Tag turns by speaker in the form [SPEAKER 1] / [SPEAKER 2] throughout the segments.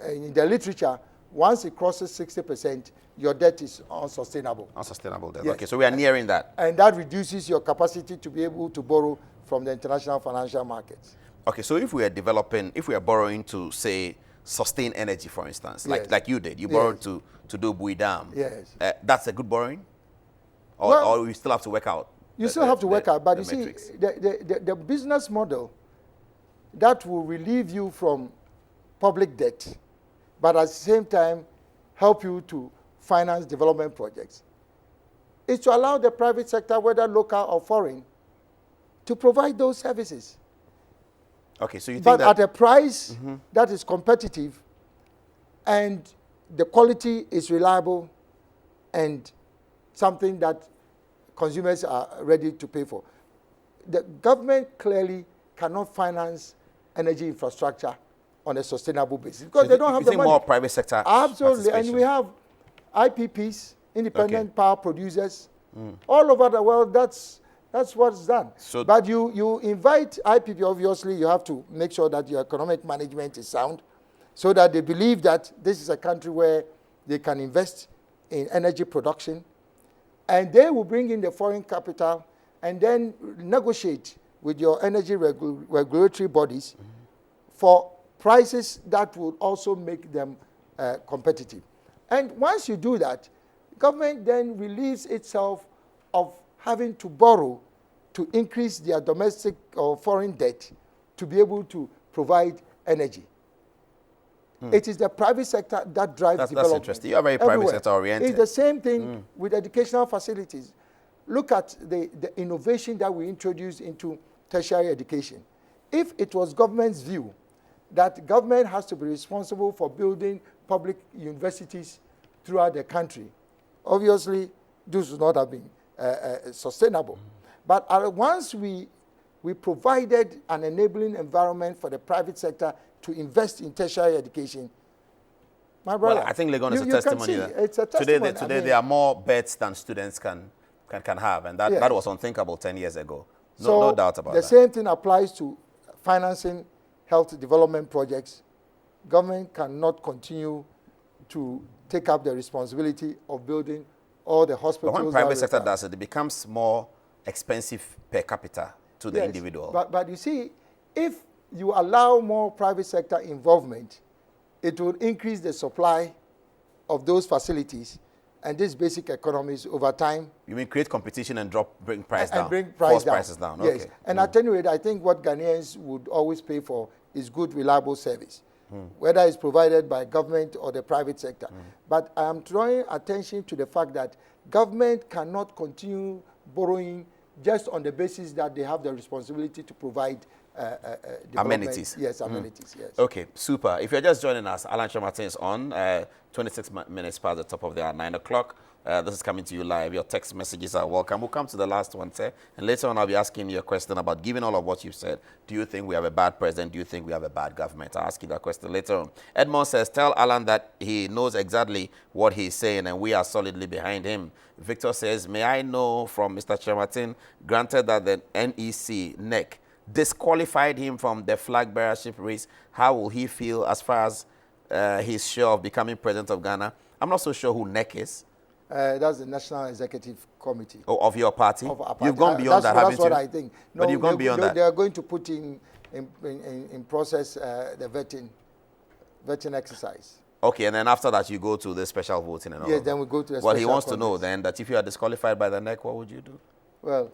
[SPEAKER 1] in the literature, once it crosses 60%, your debt is unsustainable.
[SPEAKER 2] Unsustainable debt.
[SPEAKER 1] Yes.
[SPEAKER 2] Okay, so we are nearing that.
[SPEAKER 1] And that reduces your capacity to be able to borrow from the international financial markets.
[SPEAKER 2] Okay, so if we are borrowing to, say, sustain energy, for instance, like you did, you borrowed to do Bui Dam.
[SPEAKER 1] Yes.
[SPEAKER 2] That's a good borrowing? Or we still have to work out?
[SPEAKER 1] You still have to work out, but you see, the business model that will relieve you from public debt, but at the same time help you to finance development projects, is to allow the private sector, whether local or foreign, to provide those services.
[SPEAKER 2] Okay, so you think
[SPEAKER 1] but
[SPEAKER 2] that...
[SPEAKER 1] at a price that is competitive and the quality is reliable and something that consumers are ready to pay for. The government clearly cannot finance energy infrastructure on a sustainable basis because they don't have the money.
[SPEAKER 2] More private sector?
[SPEAKER 1] Absolutely, and we have IPPs, independent power producers, all over the world. That's what's done. So but you invite IPP, obviously you have to make sure that your economic management is sound so that they believe that this is a country where they can invest in energy production, and they will bring in the foreign capital and then negotiate with your energy regulatory bodies for prices that will also make them competitive. And once you do that, government then relieves itself of having to borrow to increase their domestic or foreign debt to be able to provide energy. It is the private sector that drives development. That's interesting.
[SPEAKER 2] You are very private sector oriented.
[SPEAKER 1] It's the same thing with educational facilities. Look at the innovation that we introduced into tertiary education. If it was government's view that government has to be responsible for building public universities throughout the country, obviously this would not have been sustainable. But once we provided an enabling environment for the private sector to invest in tertiary education, my brother,
[SPEAKER 2] well, I think Legon is a testimony.
[SPEAKER 1] It's a testimony.
[SPEAKER 2] Today there are more beds than students can have, and that was unthinkable 10 years ago. No doubt about that.
[SPEAKER 1] The same thing applies to financing health development projects. Government cannot continue to take up the responsibility of building all the hospitals.
[SPEAKER 2] But when private sector does it, it becomes more expensive per capita to the individual.
[SPEAKER 1] But you see, if you allow more private sector involvement, it will increase the supply of those facilities and these basic economies over time.
[SPEAKER 2] You mean create competition and bring price down?
[SPEAKER 1] And bring prices down.
[SPEAKER 2] Yes.
[SPEAKER 1] Okay. And at any rate, I think what Ghanaians would always pay for is good, reliable service, whether it's provided by government or the private sector. But I am drawing attention to the fact that government cannot continue borrowing just on the basis that they have the responsibility to provide
[SPEAKER 2] amenities.
[SPEAKER 1] Yes, amenities, yes.
[SPEAKER 2] Okay, super. If you're just joining us, Alan Kyeremanten is on, 26 minutes past the top of the hour, 9 o'clock. This is coming to you live. Your text messages are welcome. We'll come to the last one, sir. And later on, I'll be asking you a question about, given all of what you've said, do you think we have a bad president? Do you think we have a bad government? I'll ask you that question later on. Edmond says, tell Alan that he knows exactly what he's saying and we are solidly behind him. Victor says, may I know from Mr. Kyeremanten, granted that the NEC disqualified him from the flag bearership race, how will he feel as far as he's sure of becoming president of Ghana? I'm not so sure who NEC is.
[SPEAKER 1] That's the National Executive Committee.
[SPEAKER 2] Oh, of your party?
[SPEAKER 1] Of our party.
[SPEAKER 2] You've gone beyond that, haven't you?
[SPEAKER 1] That's what I think. No,
[SPEAKER 2] but you've gone beyond that.
[SPEAKER 1] They are going to put in process the vetting exercise.
[SPEAKER 2] Okay, and then after that you go to the special voting and all.
[SPEAKER 1] Yes, then we go to the special
[SPEAKER 2] Well, he wants to
[SPEAKER 1] Congress.
[SPEAKER 2] know then that if you are disqualified by the NEC, what would you do?
[SPEAKER 1] Well,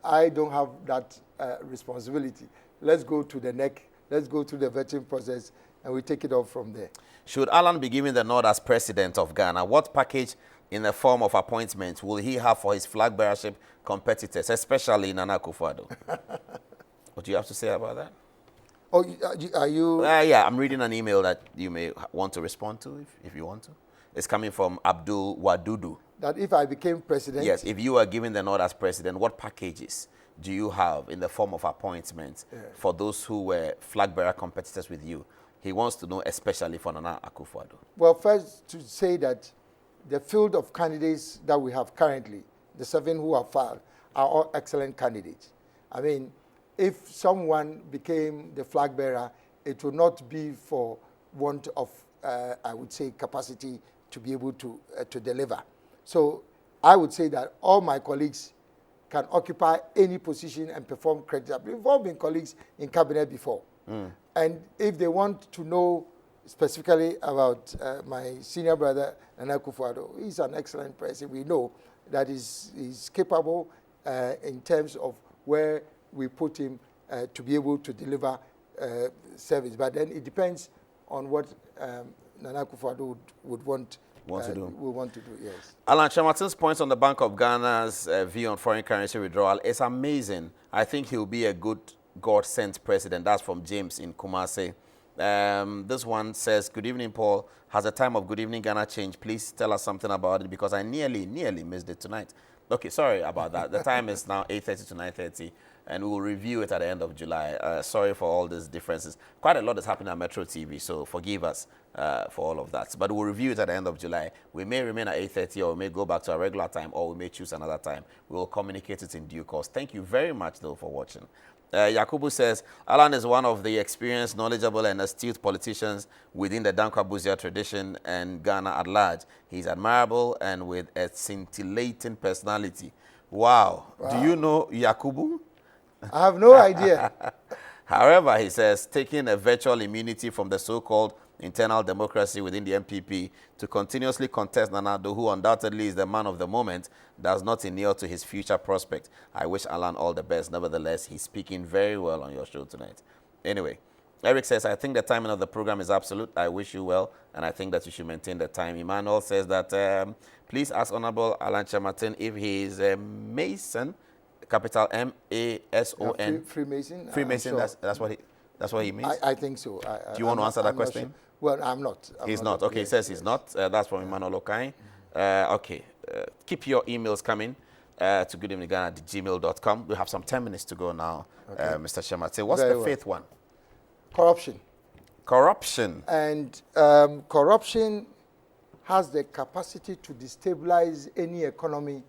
[SPEAKER 1] I don't have that responsibility. Let's go to the NEC, let's go to the vetting process, and we take it off from there.
[SPEAKER 2] Should Alan be given the nod as president of Ghana, what package in the form of appointment will he have for his flag bearership competitors, especially Nana Akufo-Addo? What do you have to say about that?
[SPEAKER 1] Oh, are you?
[SPEAKER 2] Yeah, I'm reading an email that you may want to respond to if you want to. It's coming from Abdul Wadudu.
[SPEAKER 1] That if I became president?
[SPEAKER 2] Yes, if you are given the nod as president, what packages do you have in the form of appointments for those who were flag bearer competitors with you? He wants to know especially for Nana Akufo-Addo.
[SPEAKER 1] Well, first to say that the field of candidates that we have currently, the 7 who have filed, are all excellent candidates. I mean, if someone became the flag bearer it will not be for want of, I would say, capacity to be able to deliver. So I would say that all my colleagues can occupy any position and perform creditably. We've all been colleagues in cabinet before. And if they want to know specifically about my senior brother, Nana Akufo-Addo, he's an excellent person. We know that he's capable in terms of where we put him to be able to deliver service. But then it depends on what Nana Akufo-Addo would want to do, yes.
[SPEAKER 2] Alan Kyeremanten's points on the Bank of Ghana's view on foreign currency withdrawal is amazing. I think he'll be a good God-sent president. That's from James in Kumasi. This one says, good evening, Paul. Has the time of Good Evening Ghana changed? Please tell us something about it because I nearly missed it tonight. Okay, sorry about that. The time is now 8:30 to 9:30, and we will review it at the end of July. Sorry for all these differences. Quite a lot is happening on Metro TV, so forgive us for all of that. But we'll review it at the end of July. We may remain at 8:30, or we may go back to our regular time, or we may choose another time. We will communicate it in due course. Thank you very much, though, for watching. Yakubu says, Alan is one of the experienced, knowledgeable, and astute politicians within the Dankwa-Busia tradition and Ghana at large. He's admirable and with a scintillating personality. Wow. Do you know Yakubu?
[SPEAKER 1] I have no idea.
[SPEAKER 2] However, he says, taking a virtual immunity from the so-called internal democracy within the MPP to continuously contest Nana Addo, who undoubtedly is the man of the moment, does not inure to his future prospect. I wish Alan all the best. Nevertheless, he's speaking very well on your show tonight. Anyway, Eric says, I think the timing of the program is absolute. I wish you well, and I think that you should maintain the time. Emmanuel says that, please ask Honorable Alan Kyeremanten if he is a Mason, capital M-A-S-O-N.
[SPEAKER 1] Freemason?
[SPEAKER 2] Freemason, sure. That's what he means?
[SPEAKER 1] I think so.
[SPEAKER 2] Do you want to answer that question?
[SPEAKER 1] Sure. Well, I'm not.
[SPEAKER 2] He's not. Okay, he says he's not. That's from Emmanuel Okai. Okay, keep your emails coming to goodeveninggana@gmail.com. We have some 10 minutes to go now, okay. Mr. Kyeremanten. What's the fifth one?
[SPEAKER 1] Corruption.
[SPEAKER 2] Corruption.
[SPEAKER 1] And corruption has the capacity to destabilize any economy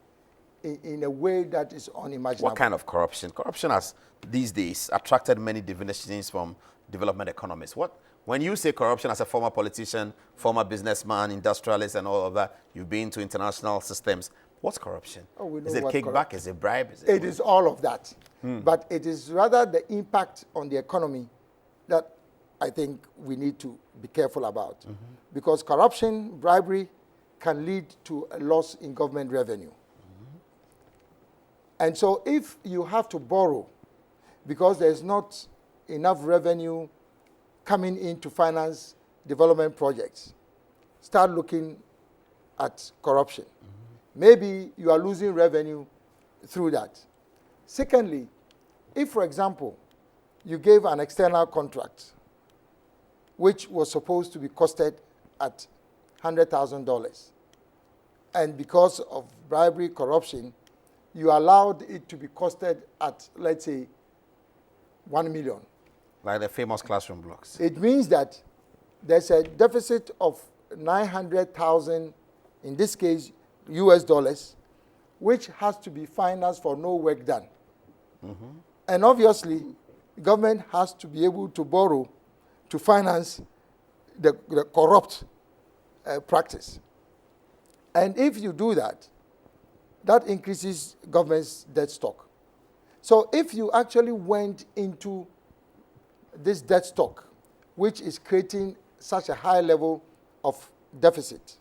[SPEAKER 1] in a way that is unimaginable.
[SPEAKER 2] What kind of corruption? Corruption has, these days, attracted many definitions from development economists. When you say corruption as a former politician, former businessman, industrialist, and all of that, you've been to international systems. What's corruption? Is it kickback? Is it bribe?
[SPEAKER 1] It is all of that. But it is rather the impact on the economy that I think we need to be careful about. Because corruption, bribery, can lead to a loss in government revenue. And so if you have to borrow because there's not enough revenue coming in to finance development projects, start looking at corruption. Maybe you are losing revenue through that. Secondly, if, for example, you gave an external contract which was supposed to be costed at $100,000, and because of bribery, corruption, you allowed it to be costed at, let's say, 1 million.
[SPEAKER 2] Like the famous classroom blocks.
[SPEAKER 1] It means that there's a deficit of 900,000, in this case, US dollars, which has to be financed for no work done. And obviously, the government has to be able to borrow to finance the corrupt practice. And if you do that, that increases government's debt stock. So if you actually went into this debt stock, which is creating such a high level of deficit,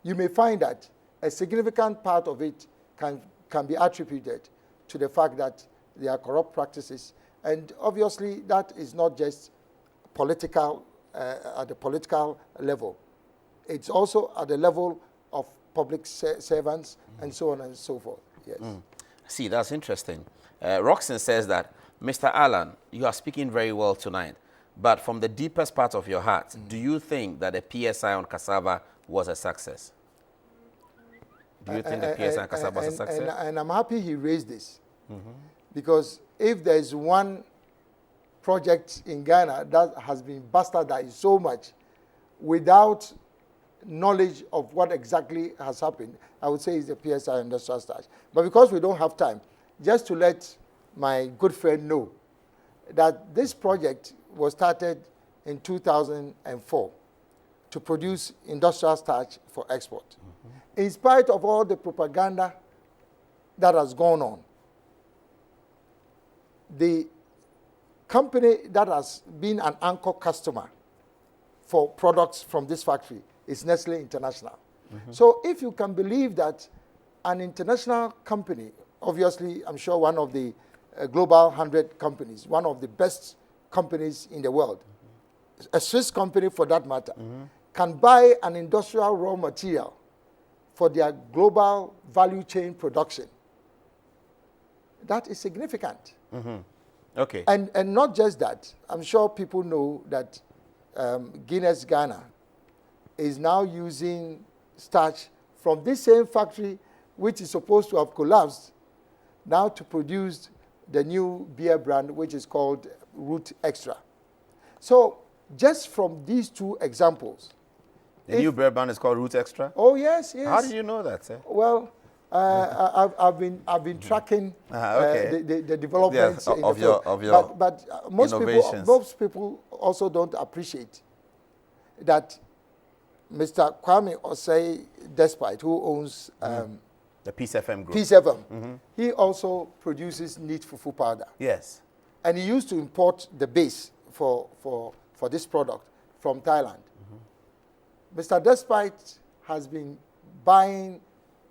[SPEAKER 1] you may find that a significant part of it can be attributed to the fact that there are corrupt practices. And obviously, that is not just political, at the political level. It's also at the level of public servants and so on and so forth. Yes.
[SPEAKER 2] See, that's interesting. Roxanne says that, Mr. Alan, you are speaking very well tonight, but from the deepest part of your heart, do you think that the PSI on cassava was a success? Do you think the PSI on cassava was a success?
[SPEAKER 1] And I'm happy he raised this, because if there's one project in Ghana that has been bastardized so much without knowledge of what exactly has happened, I would say it's the PSI industrial starch. But because we don't have time, just to let my good friend know that this project was started in 2004 to produce industrial starch for export. In spite of all the propaganda that has gone on, the company that has been an anchor customer for products from this factory is Nestle International. So if you can believe that an international company, obviously I'm sure one of the global 100 companies, one of the best companies in the world, a Swiss company for that matter, can buy an industrial raw material for their global value chain production, that is significant.
[SPEAKER 2] Okay.
[SPEAKER 1] And not just that, I'm sure people know that Guinness Ghana is now using starch from this same factory, which is supposed to have collapsed, now to produce the new beer brand, which is called Root Extra. So just from these two examples.
[SPEAKER 2] The new beer brand is called Root Extra?
[SPEAKER 1] Oh, yes, yes.
[SPEAKER 2] How did you know that, sir?
[SPEAKER 1] Well, I've been tracking the developments in
[SPEAKER 2] of
[SPEAKER 1] the
[SPEAKER 2] your
[SPEAKER 1] but most people also don't appreciate that Mr. Kwame Osei Despite, who owns
[SPEAKER 2] the Peace FM group.
[SPEAKER 1] Peace FM, he also produces neat fufu powder.
[SPEAKER 2] Yes.
[SPEAKER 1] And he used to import the base for this product from Thailand. Mr. Despite has been buying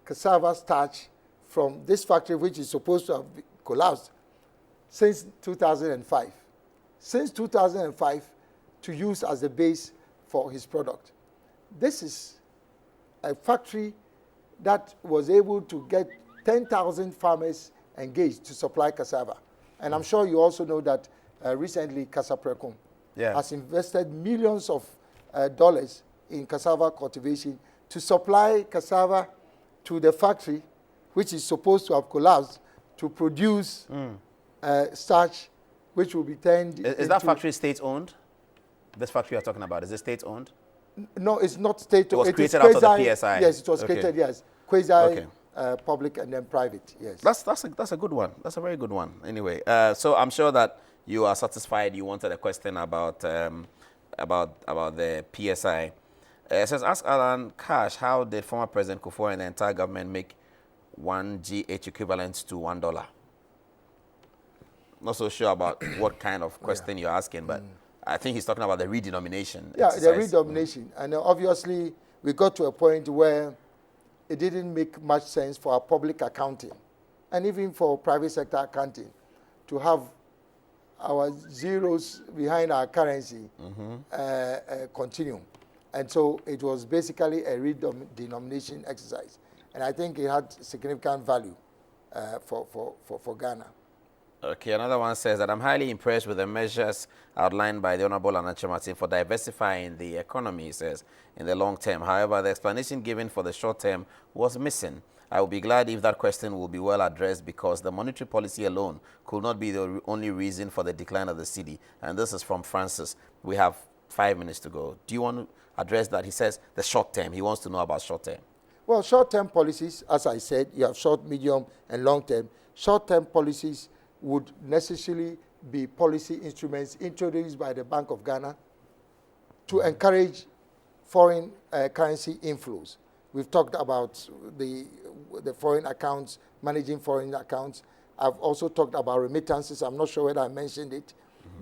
[SPEAKER 1] cassava starch from this factory, which is supposed to have collapsed, since 2005. Since 2005, to use as a base for his product. This is a factory that was able to get 10,000 farmers engaged to supply cassava. And I'm sure you also know that recently Casaprekum has invested millions of dollars in cassava cultivation to supply cassava to the factory, which is supposed to have collapsed, to produce starch, which will be turned into...
[SPEAKER 2] Is that factory state-owned? This factory you're talking about, is it state-owned?
[SPEAKER 1] No, it's not state-owned.
[SPEAKER 2] It was created out of the PSI?
[SPEAKER 1] Yes, it was created, yes. Quasi public and then private, yes.
[SPEAKER 2] That's a good one. That's a very good one. Anyway, so I'm sure that you are satisfied. You wanted a question about the PSI. It says, ask Alan Cash, how did former President Kufuor and the entire government make 1 GH equivalent to $1? Not so sure about what kind of question you're asking, but I think he's talking about the redenomination.
[SPEAKER 1] Yeah, exercise. The redenomination. And obviously, we got to a point where it didn't make much sense for our public accounting, and even for private sector accounting, to have our zeros behind our currency continue. And so it was basically a redenomination exercise. And I think it had significant value for Ghana.
[SPEAKER 2] Okay, another one says that I'm highly impressed with the measures outlined by the Honorable Kyeremanten for diversifying the economy, he says, in the long term. However, the explanation given for the short term was missing. I will be glad if that question will be well addressed, because the monetary policy alone could not be the only reason for the decline of the cedi. And this is from Francis. We have 5 minutes to go. Do you want to address that? He says the short term. He wants to know about short term.
[SPEAKER 1] Well, short-term policies, as I said, you have short, medium, and long-term. Short-term policies would necessarily be policy instruments introduced by the Bank of Ghana to encourage foreign currency inflows. We've talked about the foreign accounts, managing foreign accounts. I've also talked about remittances. I'm not sure whether I mentioned it.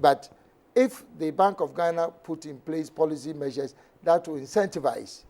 [SPEAKER 1] But if the Bank of Ghana put in place policy measures that will incentivize